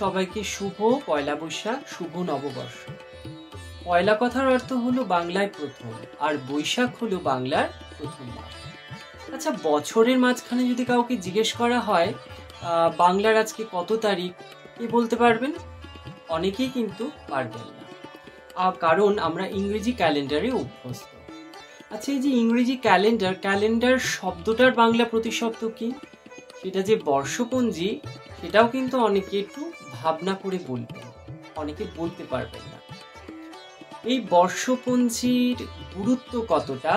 সবাইকে শুভ পয়লা বৈশাখ, শুভ নববর্ষ। পয়লা কথার অর্থ হলো বাংলায় প্রথম, আর বৈশাখ হলো বাংলার প্রথম মাস। আচ্ছা, বছরের মাঝখানে যদি কাউকে জিজ্ঞেস করা হয় বাংলার আজকে কত তারিখ, কে বলতে পারবেন? অনেকেই কিন্তু পারবেন না, কারণ আমরা ইংরেজি ক্যালেন্ডারে অভ্যস্ত। আচ্ছা, এই যে ইংরেজি ক্যালেন্ডার শব্দটার বাংলা প্রতিশব্দ কি? সেটা যে বর্ষপঞ্জি, সেটাও কিন্তু অনেকে একটু ভাবনা করে বলবেন, অনেকে বলতে পারবেন না। এই বর্ষপঞ্জির গুরুত্ব কতটা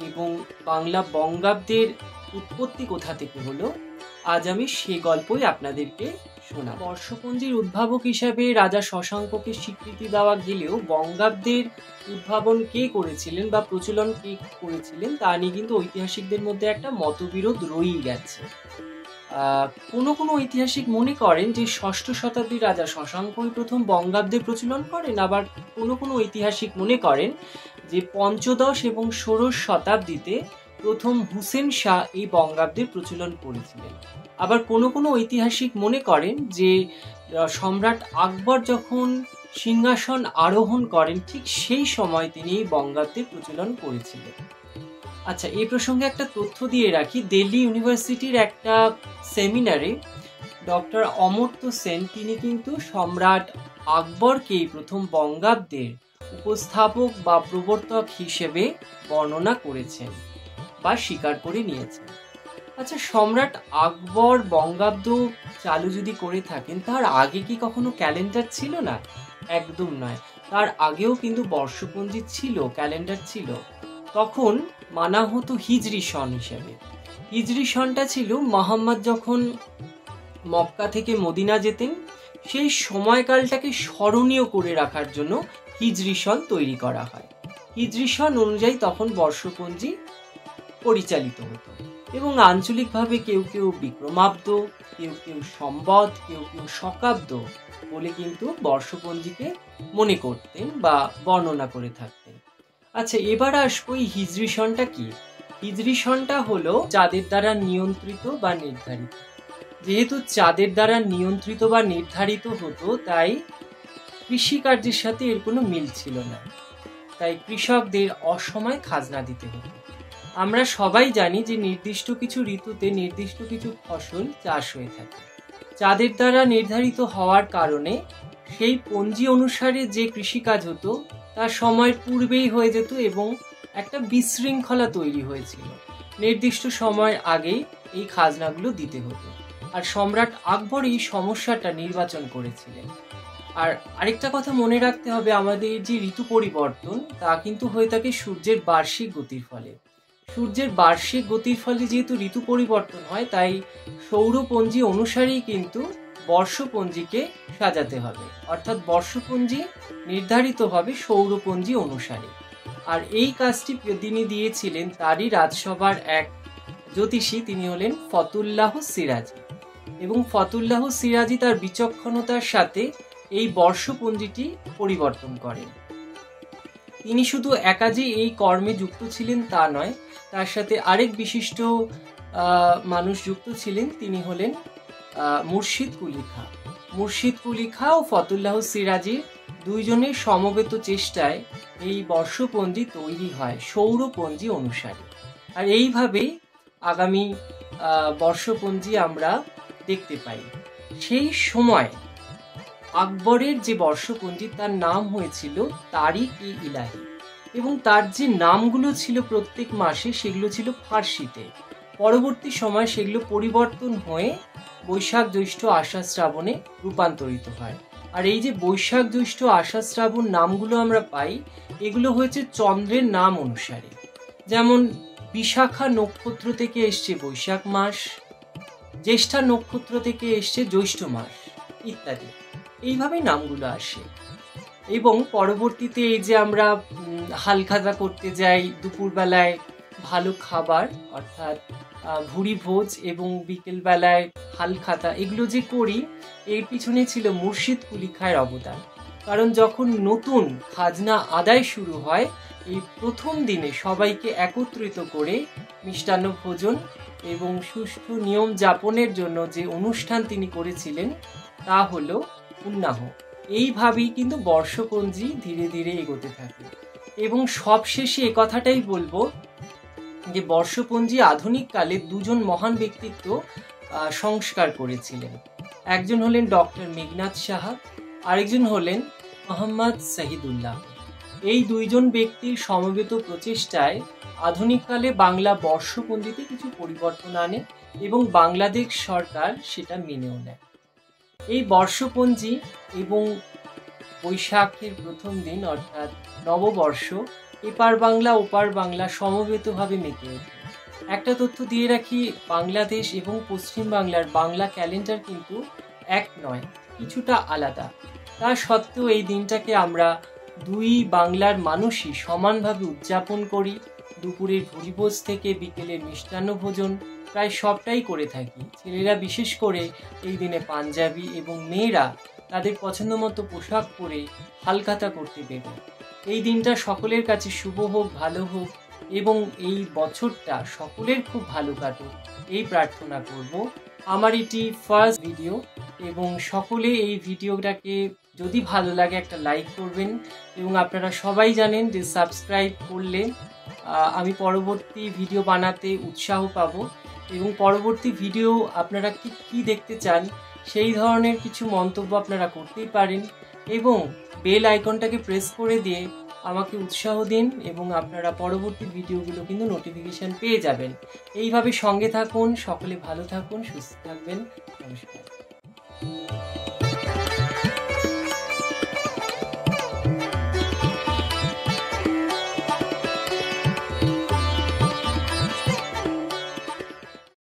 এবং বাংলা বঙ্গাব্দের উৎপত্তি কোথা থেকে হলো, আজ আমি সে গল্পই আপনাদেরকে শোনাব। বর্ষপঞ্জির উদ্ভাবক হিসাবে রাজা শশাঙ্ককে স্বীকৃতি দেওয়া গেলেও বঙ্গাব্দের উদ্ভাবন কে করেছিলেন বা প্রচলন কে করেছিলেন তা নিয়ে কিন্তু ঐতিহাসিকদের মধ্যে একটা মতবিরোধ রয়েই গেছে। কোনো ঐতিহাসিক মনে করেন যে ষষ্ঠ শতাব্দীর রাজা শশাঙ্কই প্রথম বঙ্গাব্দের প্রচলন করেন, আবার কোনো ঐতিহাসিক মনে করেন যে পঞ্চদশ এবং ষোড়শ শতাব্দীতে প্রথম হুসেন শাহ এই বঙ্গাব্দের প্রচলন করেছিলেন। আবার কোনো ঐতিহাসিক মনে করেন যে সম্রাট আকবর যখন সিংহাসন আরোহণ করেন ঠিক সেই সময় তিনি এই বঙ্গাব্দের প্রচলন করেছিলেন। আচ্ছা, এই প্রসঙ্গে একটা তথ্য দিয়ে রাখি। দিল্লি ইউনিভার্সিটির একটা সেমিনারে ডক্টর অমর্ত্য সেন তিনি কিন্তু সম্রাট আকবরকেই প্রথম বঙ্গাব্দের উপস্থাপক বা প্রবর্তক হিসেবে বর্ণনা করেছেন বা স্বীকার করে নিয়েছেন। আচ্ছা, সম্রাট আকবর বঙ্গাব্দ চালু যদি করে থাকেন, তার আগে কি কখনো ক্যালেন্ডার ছিল না? একদম নয়, তার আগেও কিন্তু বর্ষপঞ্জি ছিল, ক্যালেন্ডার ছিল। তখন মানা হতো হিজরি সন হিসেবে। হিজরি সনটা ছিল মুহাম্মদ যখন মক্কা থেকে মদিনা যেতেন সেই সময়কালটাকে স্মরণীয় করে রাখার জন্য হিজরি সন তৈরি করা হয়। হিজরি সন অনুযায়ী তখন বর্ষপঞ্জি পরিচালিত হতো এবং আঞ্চলিকভাবে কেউ কেউ বিক্রমাব্দ, কেউ কেউ সম্বৎ, কেউ কেউ শকাব্দ বলে কিন্তু বর্ষপঞ্জিকে মনে করতেন বা বর্ণনা করে থাকতেন। আচ্ছা, এবার আসবো এই হিজরি সনটা কি। হিজরি সনটা হলো চাঁদের দ্বারা নিয়ন্ত্রিত বা নির্ধারিত। যেহেতু চাঁদের দ্বারা নিয়ন্ত্রিত বা নির্ধারিত হতো, তাই কৃষিকার্যের সাথে এর কোনো মিল ছিল না, তাই কৃষকদের অসময়ে খাজনা দিতে হতো। আমরা সবাই জানি যে নির্দিষ্ট কিছু ঋতুতে নির্দিষ্ট কিছু ফসল চাষ হয়ে থাকে। চাঁদের দ্বারা নির্ধারিত হওয়ার কারণে সেই পঞ্জি অনুসারে যে কৃষিকাজ হতো তার সময়ের পূর্বেই হয়ে যেত এবং একটা বিশৃঙ্খলা তৈরি হয়েছিল। নির্দিষ্ট সময়ের আগেই এই খাজনাগুলো দিতে হতো, আর সম্রাট আকবর এই সমস্যাটা নির্বাচন করেছিলেন। আর আরেকটা কথা মনে রাখতে হবে, আমাদের যে ঋতু পরিবর্তন তা কিন্তু হয়ে থাকে সূর্যের বার্ষিক গতির ফলে। সূর্যের বার্ষিক গতির ফলে যেহেতু ঋতু পরিবর্তন হয়, তাই সৌরপঞ্জি অনুসারেই কিন্তু বর্ষপঞ্জিকে সাজাতে হবে, অর্থাৎ বর্ষপঞ্জি নির্ধারিত হবে সৌরপঞ্জি অনুসারে। আর এই কাজটি তিনি দিয়েছিলেন তারই রাজসভার এক জ্যোতিষী, তিনি হলেন ফতুল্লাহ সিরাজি। এবং ফতুল্লাহ সিরাজি তার বিচক্ষণতার সাথে এই বর্ষপঞ্জিটি পরিবর্তন করেন। তিনি শুধু একা যে এই কর্মে যুক্ত ছিলেন তা নয়, তার সাথে আরেক বিশিষ্ট মানুষ যুক্ত ছিলেন, তিনি হলেন মুর্শিদ কুলি খাঁ। মুর্শিদ কুলি খাঁ ও ফতুল্লাহ সিরাজির দুইজনের সমবেত চেষ্টায় এই বর্ষপঞ্জি তৈরি হয় সৌরপঞ্জি অনুসারে। আর এইভাবেই আগামী বর্ষপঞ্জি আমরা দেখতে পাই। সেই সময় আকবরের যে বর্ষপঞ্জি তার নাম হয়েছিল তারিখ-ই-ইলাহি, এবং তার যে নামগুলো ছিল প্রত্যেক মাসে সেগুলো ছিল ফার্সিতে। পরবর্তী সময় সেগুলো পরিবর্তন হয়ে বৈশাখ, জ্যৈষ্ঠ, আষাঢ়, শ্রাবণে রূপান্তরিত হয়। আর এই যে বৈশাখ, জ্যৈষ্ঠ, আষাঢ়, শ্রাবণ নামগুলো আমরা পাই, এগুলো হয়েছে চন্দ্রের নাম অনুসারে। যেমন বিশাখা নক্ষত্র থেকে এসছে বৈশাখ মাস, জ্যেষ্ঠা নক্ষত্র থেকে এসছে জ্যৈষ্ঠ মাস ইত্যাদি। এইভাবেই নামগুলো আসে। এবং পরবর্তীতে এই যে আমরা হালখাতা করতে যাই, দুপুরবেলায় ভালো খাবার অর্থাৎ ভুরি ভোজ এবং বিকেলবেলায় হালখাতা, এগুলো যে করি, এর পিছনে ছিল মুর্শিদ কুলি খাঁয়ের অবদান। কারণ যখন নতুন খাজনা আদায় শুরু হয়, এই প্রথম দিনে সবাইকে একত্রিত করে মিষ্টান্ন ভোজন এবং সুষ্ঠু নিয়ম যাপনের জন্য যে অনুষ্ঠান তিনি করেছিলেন তা হলো পুণ্যাহ, এইভাবেই কিন্তু বর্ষপঞ্জি ধীরে ধীরে এগোতে থাকে। এবং সবশেষে এ কথাটাই বলবো যে বর্ষপঞ্জি আধুনিক কালে দুজন মহান ব্যক্তিত্ব সংস্কার করেছিলেন। একজন হলেন ডক্টর মেঘনাদ সাহা, আরেকজন হলেন মোহাম্মদ শহীদুল্লাহ। এই দুইজন ব্যক্তির সমবেত প্রচেষ্টায় আধুনিককালে বাংলা বর্ষপঞ্জিতে কিছু পরিবর্তন আনে এবং বাংলাদেশ সরকার সেটা মেনেও নেয়। এই বর্ষপঞ্জি এবং বৈশাখের প্রথম দিন অর্থাৎ নববর্ষ এপার বাংলা ওপার বাংলা সমবেতভাবে মেতে ওঠে। একটা তথ্য দিয়ে রাখি, বাংলাদেশ এবং পশ্চিম বাংলার বাংলা ক্যালেন্ডার কিন্তু এক নয়, কিছুটা আলাদা। তা সত্ত্বেও এই দিনটাকে আমরা দুই বাংলার মানুষই সমানভাবে উদযাপন করি। দুপুরের ভোজভোজ থেকে বিকেলের মিষ্টান্ন ভোজন প্রায় সবটাই করে থাকি। ছেলেরা বিশেষ করে এই দিনে পাঞ্জাবি এবং মেয়েরা তাদের পছন্দ মতো পোশাক পরে হালখাতা করতে বেরোয়। এই দিনটা সকলের কাছে শুভ হোক, ভালো হোক এবং এই বছরটা সকলের খুব ভালো কাটুক এই প্রার্থনা করব। আমার এটি ফার্স্ট ভিডিও এবং সকলে এই ভিডিওটাকে যদি ভালো লাগে একটা লাইক করবেন এবং আপনারা সবাই জানেন যে সাবস্ক্রাইব করলে আমি পরবর্তী ভিডিও বানাতে উৎসাহ পাবো এবং পরবর্তী ভিডিও আপনারা কি দেখতে চান সেই ধরনের কিছু মন্তব্য আপনারা করতেই পারেন এবং বেল আইকনটাকে প্রেস করে দিয়ে আমাকে উৎসাহ দিন এবং আপনারা পরবর্তী ভিডিওগুলো কিন্তু নোটিফিকেশন পেয়ে যাবেন। এইভাবে সঙ্গে থাকুন, সকলে ভালো থাকুন, সুস্থ থাকবেন। নমস্কার।